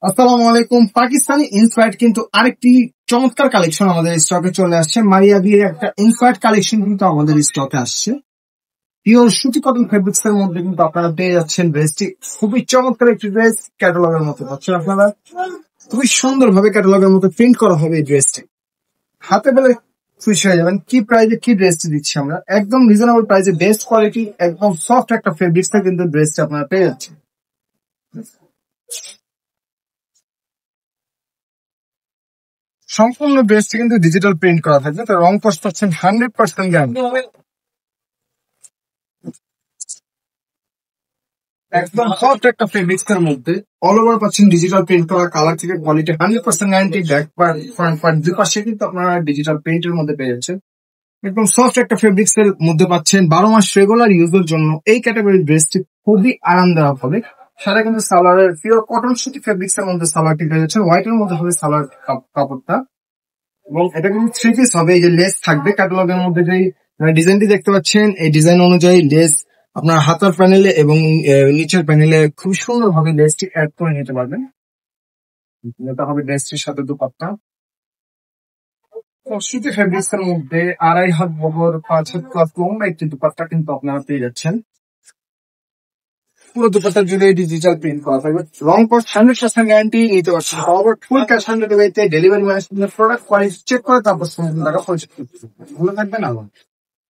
আসসালামু আলাইকুম। পাকিস্তানি ইন্সপায়ার্ড কিন্তু আরেকটি চমৎকার কালেকশন আমাদের স্টকে চলে আসছে। মারিয়া বিয়ের একটা ইন্সপায়ার্ড কালেকশন কিন্তু আমাদের স্টকে আসছে। পিওর সুতি কটন ফেব্রিক্স এর মধ্যে কিন্তু আপনারা পেয়ে যাচ্ছেন ড্রেসটি। খুবই চমৎকার একটি ড্রেস, ক্যাটালগের মতো পাচ্ছেন আপনারা। খুবই সুন্দর ভাবে ক্যাটালগের মতো প্রিন্ট করা হবে এই ড্রেসটি। হাতে পেলে খুশি হয়ে যাবেন। কি প্রাইজে কি ড্রেসটি দিচ্ছি আমরা, একদম রিজনেবল প্রাইসে বেস্ট কোয়ালিটি, একদম সফট একটা ফেব্রিক্স কিন্তু ড্রেসটি আপনারা পেয়ে যাচ্ছেন। সম্পূর্ণ ড্রেসটি কিন্তু ডিজিটাল প্রিন্ট করা থাকবে, তো রং কস পাচ্ছেন 100% গ্যারান্টি। একদম সফট একটা ফেব্রিক্স এর মধ্যে অল ওভার পাচ্ছেন ডিজিটাল প্রিন্ট করা, কালার থেকে quality 100% guarantee. Back part front part দুই পাশে কিন্তু আপনারা ডিজিটাল প্রিন্টের মধ্যে পেয়ে যাচ্ছেন। একদম সফট একটা ফেব্রিক্স এর মধ্যে পাচ্ছেন। 12 মাস রেগুলার ইউজের জন্য এই ক্যাটাগরির ড্রেসটি খুবই আরামদায়ক হবে। সাথে কিন্তু সালোয়ারের পিওর কটন সুতি ফেব্রিক্স এর মধ্যে সালোয়ারটি পেয়ে যাচ্ছেন। হোয়াইট এর মধ্যে হবে সালোয়ার কাপড়টা, এবং এটা কিন্তু থ্রি পিস হবে। এই যে লেস থাকবে ক্যাটালগের মধ্যে, যে ডিজাইনটি দেখতে পাচ্ছেন এই ডিজাইন অনুযায়ী লেস আপনার হাতার প্যানেলে এবং নিচের প্যানেলে খুব সুন্দর ভাবে লেসটি অ্যাড করে নিতে পারবেন। এটা হবে ড্রেসটির সাথে দুপাট্টা। সুতি ফেব্রিক্স এর মধ্যে 2.5 হাত বহর 5 হাত প্লাস লম্বা একটি দুপাট্টা কিন্তু আপনারা পেয়ে যাচ্ছেন। পুরো দুপাট্টা জুড়ে ডিজিটাল প্রিন্ট করা থাকবে। রং কস্ট 100% গ্যারান্টি নিতে পারছেন। ফরওয়ার্ড ফুল ক্যাশ অন ডেলিভারিতে delivery management product quality check করে তারপর টাকা পরিশোধ করতে হবে। ভালো থাকবেন। আল্লাহ হাফেজ।